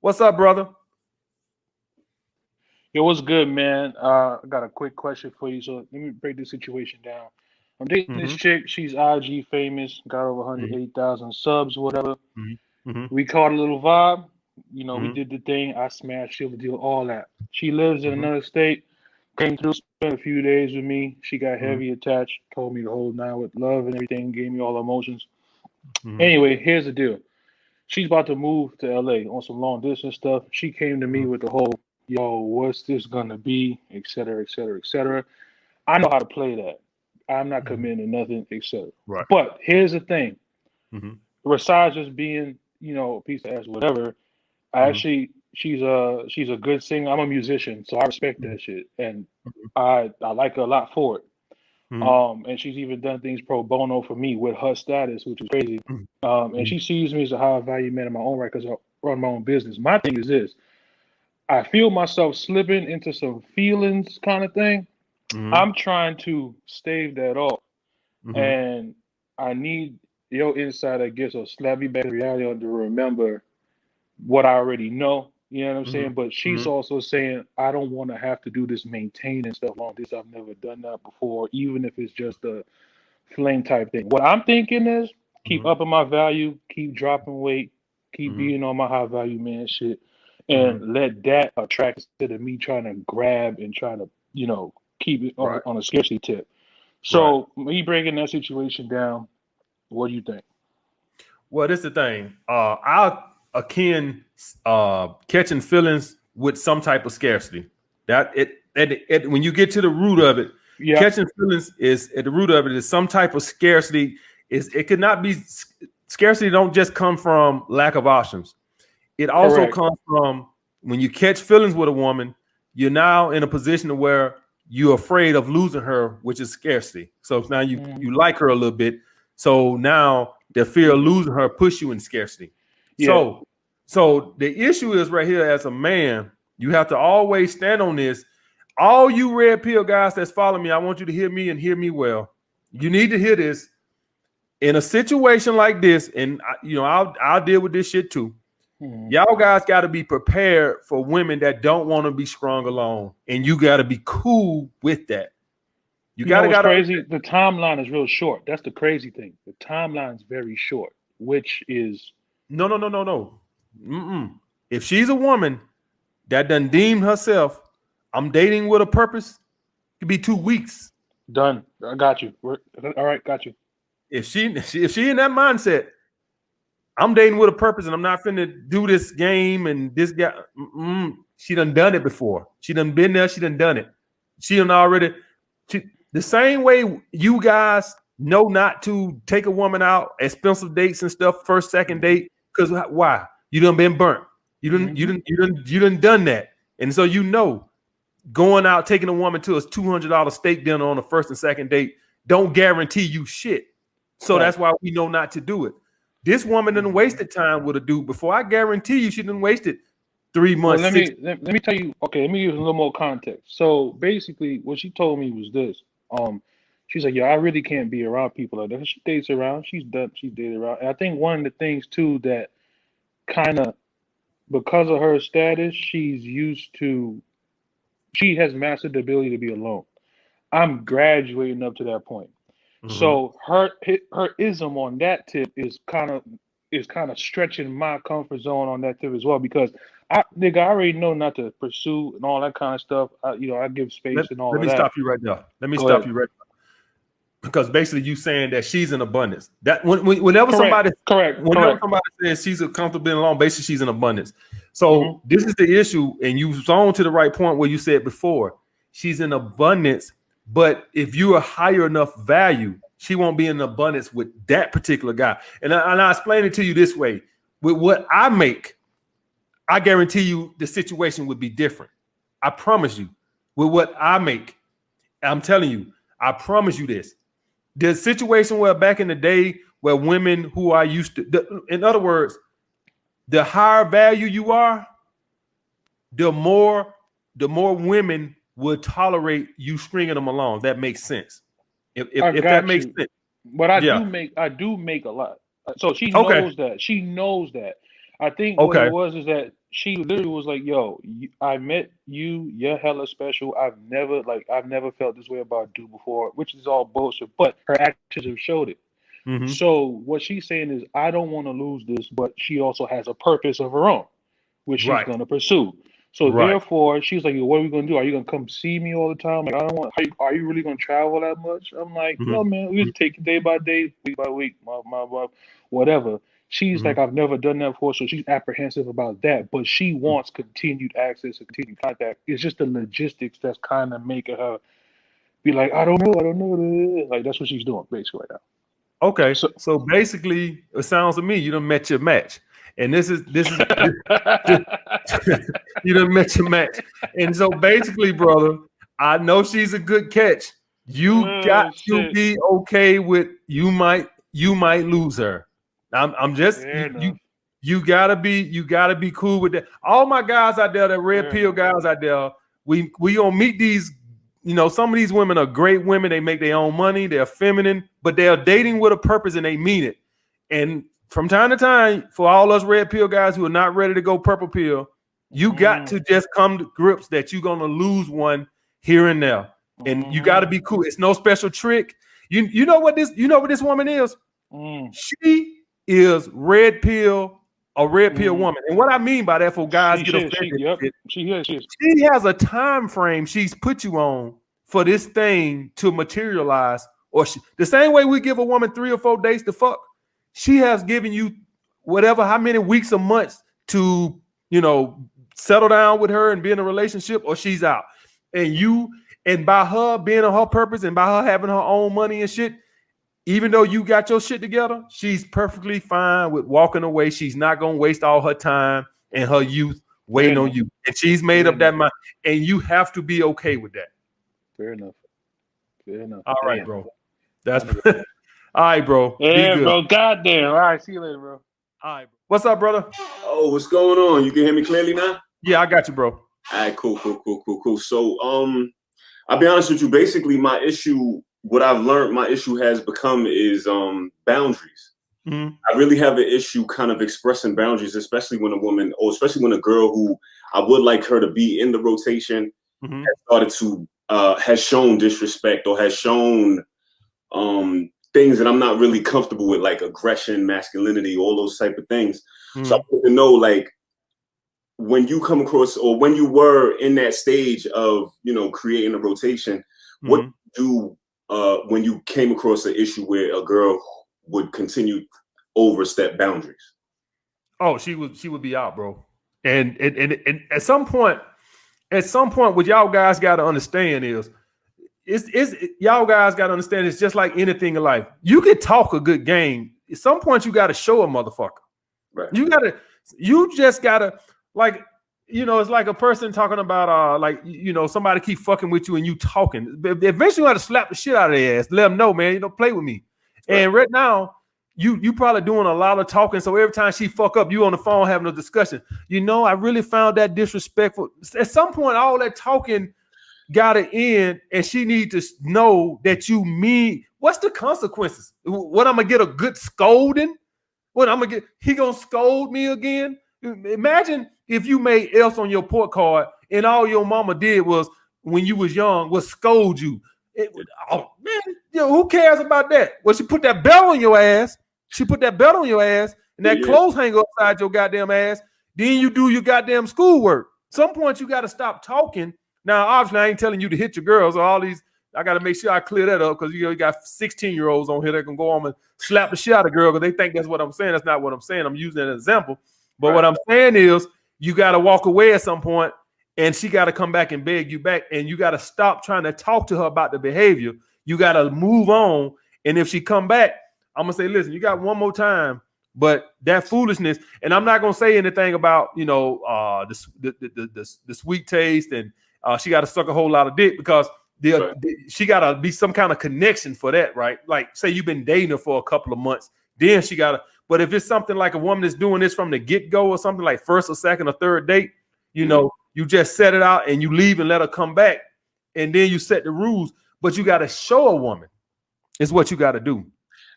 What's up, brother? Yo, what's good, man? I got a quick question for you. So let me break this situation down. I'm dating this Mm-hmm. chick. She's IG famous, got over Mm-hmm. 108,000 subs, whatever. Mm-hmm. We caught a little vibe. We Mm-hmm. did the thing. I smashed, seal the deal, all that. She lives in Mm-hmm. another state. Came through, spent a few days with me. She got Mm-hmm. heavy attached, told me the whole nine with love and everything, gave me all the emotions. Mm-hmm. Anyway, here's the deal. She's about to move to LA on some long distance stuff. She came to me with the whole, yo, what's this gonna be, et cetera, et cetera, et cetera. I know how to play that. I'm not Mm-hmm. committing to nothing, et cetera. Right. But here's the thing. Mm-hmm. Besides just being, a piece of ass, whatever, I Mm-hmm. actually she's a good singer. I'm a musician, so I respect that shit. And I like her a lot for it. Mm-hmm. And she's even done things pro bono for me with her status, which is crazy. And Mm-hmm. she sees me as a high value man in my own right because I run my own business. My thing is this: I feel myself slipping into some feelings kind of thing. Mm-hmm. I'm trying to stave that off, Mm-hmm. and I need your insight, I guess, or slap me back to reality or to remember what I already know. You know what I'm saying? But she's Mm-hmm. also saying I don't want to have to do this maintaining stuff on this. I've never done that before, even if it's just a flame type thing. What I'm thinking is keep Mm-hmm. upping my value, keep dropping weight, keep Mm-hmm. being on my high value man shit, Mm-hmm. and let that attract instead of me trying to grab and try to, keep it Right. on a scarcity tip. Right. So me breaking that situation down, what do you think? Well, this is the thing. I akin catching feelings with some type of scarcity. That when you get to the root of it, Yep, catching feelings is at the root of it is some type of scarcity. Is it could not be scarcity. Don't just come from lack of options. It also correct. comes from when you catch feelings with a woman. You're now in a position where you're afraid of losing her, which is scarcity. So now you Mhm. you like her a little bit. So now the fear of losing her push you in scarcity. Yeah, So the issue is right here as a man, you have to always stand on this. All you red pill guys that's following me, I want you to hear me and hear me well. You need to hear this in a situation like this, and I'll deal with this shit too. mhm. Y'all guys got to be prepared for women that don't want to be strong alone, and you got to be cool with that. You You know what's got to crazy? The timeline is real short. That's the crazy thing. The timeline is very short, which is no. Mm-mm. If she's a woman that done deemed herself, I'm dating with a purpose, it could be 2 weeks. done. I got you. All right, got you. If she in that mindset, I'm dating with a purpose, and I'm not finna do this game and this guy. She done it before. She done been there. She done it. She done already. She, the same way you guys know not to take a woman out, expensive dates and stuff, first, second Hmm. date, because why? You done been burnt. Hmm. You done done that, and so going out taking a woman to a $200 steak dinner on the first and second date don't guarantee you shit. So Right. that's why we know not to do it. This woman didn't Hmm. wasted time with a dude before. I guarantee you she didn't wasted three Well, months, let six. me let me tell you. Okay, let me give you a little more context. So basically, what she told me was this. She's like, "Yeah, I really can't be around people like that." She dates around. She's done. She's dated around. And I think one of the things too that kind of because of her status, she's used to. She has mastered the ability to be alone. I'm graduating up to that point. Mm-hmm. So her ism on that tip is kind of stretching my comfort zone on that tip as well because I already know not to pursue and all that kind of stuff. I give Let, space and all let of me that. stop you right there. Let me Go stop ahead. you right there. Because basically you saying that she's in abundance. That whenever Correct. somebody Correct. whenever Correct. somebody says she's a comfortable being alone, basically she's in abundance. So Hmm. this is the issue, and you've gone to the right point where you said before she's in abundance, but if you are higher enough value, she won't be in abundance with that particular guy. And I explain it to you this way: with what I make, I guarantee you the situation would be different. I promise you. With what I make, I'm telling you, I promise you this. The situation where back in the day where women who are used to, in other words, the higher value you are, the more the more women would tolerate you stringing them along. That makes sense. I If that got makes you. sense, But I yeah. do make I do make a lot. So she Okay, knows that. She knows that. I think what it okay. was is that she literally was like, "Yo, I met you. You're hella special. I've never felt this way about you before," which is all bullshit. But her actions have showed it. Mm-hmm. So what she's saying is, I don't want to lose this, but she also has a purpose of her own, which she's Right. gonna pursue. So Right. therefore, she's like, "What are we gonna do? Are you gonna come see me all the time? Like, I don't want. Are you really gonna travel that much?" I'm like, Mm-hmm. "Yo, man, we just take it day by day, week by week, whatever." She's Mm-hmm. like, "I've never done that before," so she's apprehensive about that. But she wants continued access and continued contact. It's just the logistics that's kind of making her be like, I don't know. Like that's what she's doing basically right now. Okay, so basically, it sounds to me you done met your match, and this is you done met your match, and so basically, brother, I know she's a good catch. You got to be okay with you might lose her. I'm just you gotta be cool with that. All my guys out there, that red pill guys out there, we gonna meet these. You know, some of these women are great women. They make their own money. They're feminine, but they're dating with a purpose and they mean it. And from time to time, for all us red pill guys who are not ready to go purple pill, you got to just come to grips that you're going to lose one here and there. And you got to be cool. It's no special trick. You know what this woman is? She is red pill, a red pill woman. And what I mean by that, for guys get offended, she has a time frame she's put you on for this thing to materialize. Or the same way we give a woman 3 or 4 days to fuck, she has given you whatever, how many weeks or months to, you know, settle down with her and be in a relationship, or she's out. And by her being on her purpose and by her having her own money and shit, even though you got your shit together, she's perfectly fine with walking away. She's not going to waste all her time and her youth waiting on you. And she's made up that mind. And you have to be okay with that. Fair enough. All right, bro. That's all right, bro. Yeah, bro. Goddamn. All right. See you later, bro. All right. What's up, brother? Oh, what's going on? You can hear me clearly now? Yeah, I got you, bro. All right, cool. So, I'll be honest with you. Basically, my issue, what I've learned my issue has become is boundaries. Mm-hmm. I really have an issue kind of expressing boundaries, especially when a woman, or especially when a girl who I would like her to be in the rotation has started to has shown disrespect or has shown things that I'm not really comfortable with, like aggression, masculinity, all those type of things. So I want to know, like, when you come across, or when you were in that stage of, you know, creating a rotation, what do when you came across an issue where a girl would continue overstep boundaries? Oh, she would be out, bro. And at some point, what y'all guys got to understand is, y'all guys got to understand, it's just like anything in life. You can talk a good game. At some point, you got to show a motherfucker. Right. You just gotta, like, you know, it's like a person talking about like, you know, somebody keep fucking with you and you talking. Eventually you have to slap the shit out of their ass. Let them know, man, you don't play with me. Right. And right now, you probably doing a lot of talking. So every time she fuck up, you on the phone having a discussion. You know, I really found that disrespectful. At some point, all that talking gotta end, and she need to know that you mean. What's the consequences? What, I'm gonna get a good scolding? What I'm gonna get? He gonna scold me again? Imagine if you made else on your port card and all your mama did was, when you was young, was scold you. Oh man, you know, who cares about that? Well, she put that belt on your ass. And that clothes hanger upside your goddamn ass. Then you do your goddamn schoolwork. Some point you got to stop talking. Now, obviously, I ain't telling you to hit your girls or all these. I got to make sure I clear that up, because you got 16-year-olds on here that can go on and slap the shit out of a girl because they think that's what I'm saying. That's not what I'm saying. I'm using an example. But what I'm saying is, you got to walk away at some point, and she got to come back and beg you back, and you got to stop trying to talk to her about the behavior. You got to move on, and if she come back, I'm gonna say, listen, you got one more time, but that foolishness, and I'm not gonna say anything about, you know, the sweet taste, and she got to suck a whole lot of dick, because she got to be some kind of connection for that, right? Like, say you've been dating her for a couple of months, then she got to. But if it's something like a woman that's doing this from the get-go, or something like first or second or third date, you know, you just set it out and you leave and let her come back, and then you set the rules. But you got to show a woman is what you got to do.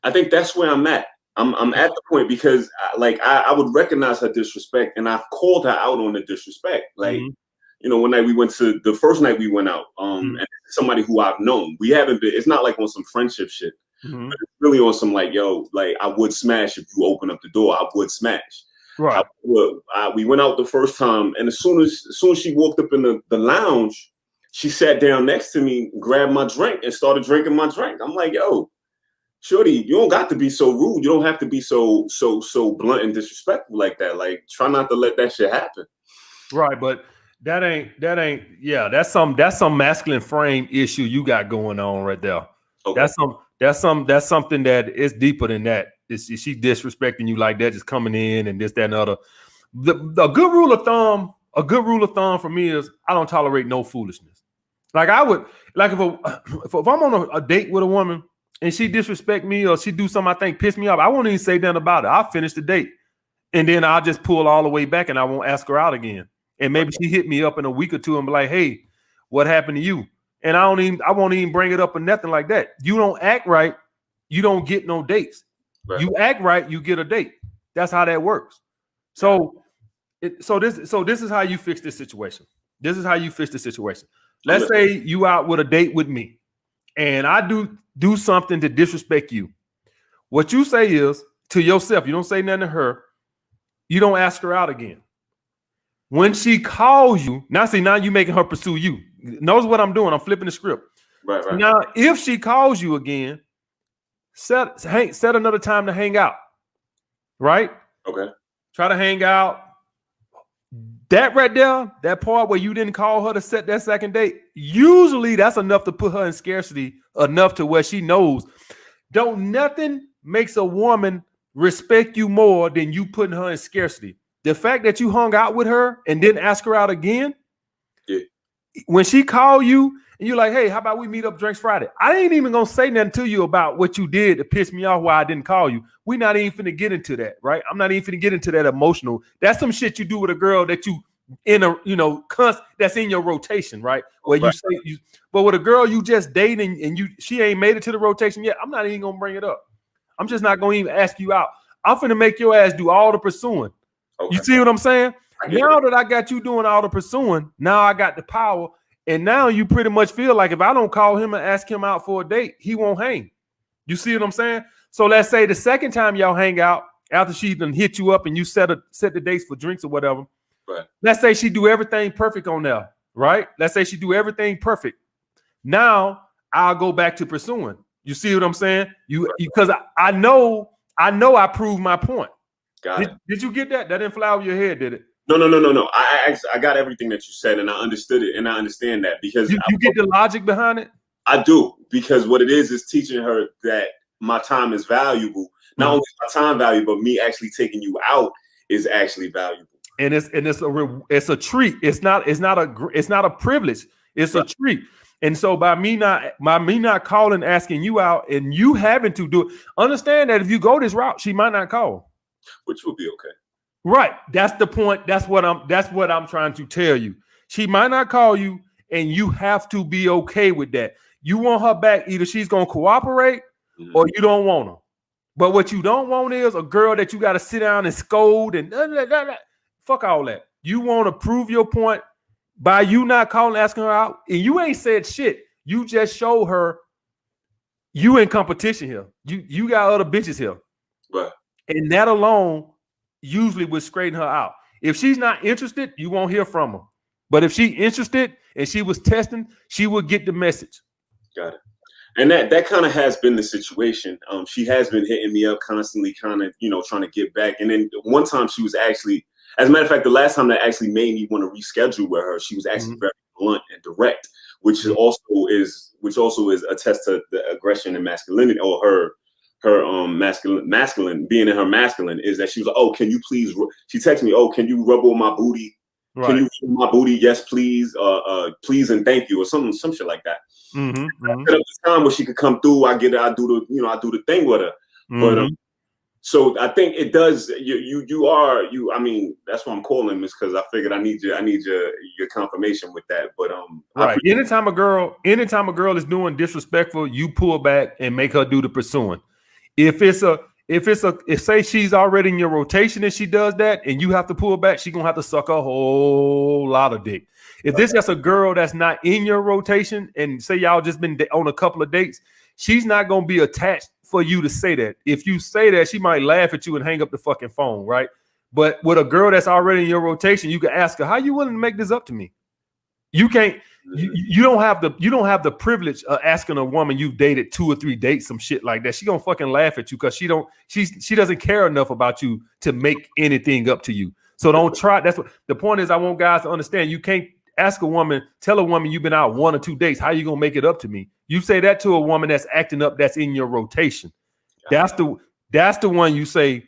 I think that's where I'm at. I'm at the point because I would recognize her disrespect, and I've called her out on the disrespect. Like, one night we went to the first night we went out, and somebody who I've known. We haven't been. It's not like on some friendship shit. But it's really on some like, yo, like I would smash if you open up the door. I would smash. Right. We went out the first time, and as soon as she walked up in the lounge, she sat down next to me, grabbed my drink, and started drinking my drink. I'm like, yo, shorty, you don't got to be so rude. You don't have to be so blunt and disrespectful like that. Like, try not to let that shit happen. Right, but that ain't. Yeah, that's some masculine frame issue you got going on right there. Okay. That's something that is deeper than that. Is she disrespecting you like that, just coming in and this, that, and other? A good rule of thumb for me is I don't tolerate no foolishness. Like I would, like if I'm on a date with a woman and she disrespect me or she do something I think piss me off, I won't even say nothing about it. I'll finish the date, and then I'll just pull all the way back and I won't ask her out again. And maybe she hit me up in a week or two and be like, "Hey, what happened to you?" And I won't even bring it up or nothing like that. You don't act right, you don't get no dates. Right. You act right, you get a date. That's how that works. So this is how you fix this situation. This is how you fix the situation. Let's say you out with a date with me, and I do something to disrespect you. What you say is to yourself. You don't say nothing to her. You don't ask her out again. When she calls you, now you making her pursue you. Notice what I'm doing. I'm flipping the script. Right. Now, if she calls you again, set another time to hang out. Right? Okay. Try to hang out. That right there, that part where you didn't call her to set that second date, usually that's enough to put her in scarcity, enough to where she knows. Nothing makes a woman respect you more than you putting her in scarcity. The fact that you hung out with her and didn't ask her out again, when she called you and you're like, "Hey, how about we meet up drinks Friday?" I ain't even gonna say nothing to you about what you did to piss me off why I didn't call you. We're not even finna get into that, right? I'm not even finna get into that emotional. That's some shit you do with a girl that you in a that's in your rotation, right? Where you say you, but with a girl you just dating and she ain't made it to the rotation yet. I'm not even gonna bring it up. I'm just not gonna even ask you out. I'm finna make your ass do all the pursuing. Okay. You see what I'm saying? Now that I got you doing all the pursuing, now I got the power. And now you pretty much feel like if I don't call him and ask him out for a date, he won't hang. You see what I'm saying? So let's say the second time y'all hang out after she done hit you up and you set the dates for drinks or whatever. Right. Let's say she do everything perfect on there, right? Let's say she do everything perfect. Now I'll go back to pursuing. You see what I'm saying? Because I know I proved my point. Did you get that? That didn't fly over your head, did it? No. I got everything that you said, and I understood it, and I understand that because you get the logic behind it. I do, because what it is teaching her that my time is valuable. Not only is my time valuable, but me actually taking you out is actually valuable. And it's a treat. It's not a privilege. It's a treat. And so by me not calling, asking you out, and you having to do it, understand that if you go this route, she might not call. Which will be okay. Right. That's the point. That's what I'm trying to tell you. She might not call you, and you have to be okay with that. You want her back, either she's gonna cooperate or you don't want her. But what you don't want is a girl that you got to sit down and scold and fuck all that. You want to prove your point by you not calling, asking her out, and you ain't said shit. You just show her you in competition here. You got other bitches here. Right. And that alone usually would straighten her out. If she's not interested, you won't hear from her. But if she's interested and she was testing, she would get the message. Got it. And that kind of has been the situation. She has been hitting me up constantly, kind of, trying to get back. And then one time she was actually, as a matter of fact, the last time that actually made me want to reschedule with her, she was actually very blunt and direct, which also is attest to the aggression and masculinity, or her masculine being in her masculine, is that she was like, "Oh, can you please?" She texted me, "Oh, can you rub on my booty? Right. Can you rub my booty? Yes, please. Please and thank you," or some shit like that. At the time where she could come through, I do the thing with her. But so I think it does. I mean, that's why I'm calling, is because I figured I need your confirmation with that. But right. Anytime a girl is doing disrespectful, you pull back and make her do the pursuing. If it's if say she's already in your rotation and she does that and you have to pull back, she's gonna have to suck a whole lot of dick. If this is a girl that's not in your rotation and say y'all just been on a couple of dates, she's not gonna be attached for you to say that. If you say that, she might laugh at you and hang up the fucking phone, right? But with a girl that's already in your rotation, you can ask her, how you willing to make this up to me? You can't, you don't have the privilege of asking a woman you've dated 2 or 3 dates, some shit like that. She gonna fucking laugh at you because she doesn't care enough about you to make anything up to you. So don't try. That's what the point is. I want guys to understand. You can't tell a woman you've been out 1 or 2 dates. How you gonna make it up to me? You say that to a woman that's acting up, that's in your rotation. That's the one you say,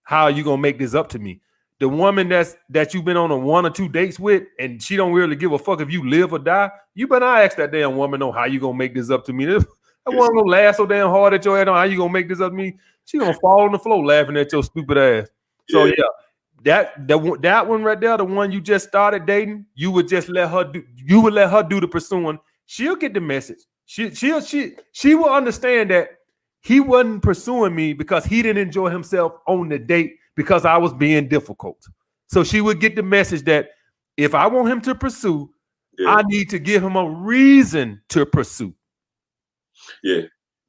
how are you gonna make this up to me? The woman that you've been on a 1 or 2 dates with, and she don't really give a fuck if you live or die. You better not ask that damn woman, no, how you gonna make this up to me? That woman gonna laugh so damn hard at your head on how you gonna make this up to me. She gonna fall on the floor laughing at your stupid ass. So yeah, that one right there, the one you just started dating, you would let her do the pursuing. She'll get the message. She will understand that he wasn't pursuing me because he didn't enjoy himself on the date because I was being difficult. So she would get the message that if I want him to pursue, I need to give him a reason to pursue. Yeah,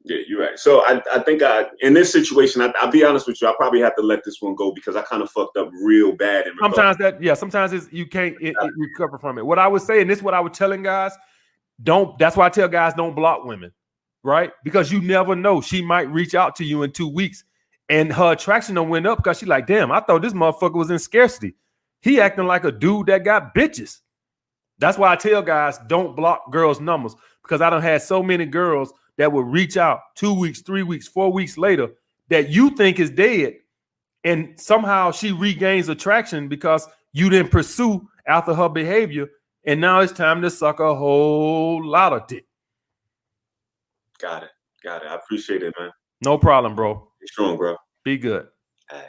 you're right. So I think in this situation, I'll be honest with you, I probably have to let this one go because I kind of fucked up real bad. Sometimes you can't recover from it. What I would say, and this is what I was telling guys, that's why I tell guys don't block women, right? Because you never know. She might reach out to you in 2 weeks and her attraction done went up because she's like, damn, I thought this motherfucker was in scarcity. He acting like a dude that got bitches. That's why I tell guys don't block girls' numbers, because I done had so many girls that would reach out 2 weeks, 3 weeks, 4 weeks later that you think is dead. And somehow she regains attraction because you didn't pursue after her behavior. And now it's time to suck a whole lot of dick. Got it. I appreciate it, man. No problem, bro. Be strong, bro. Be good. All right.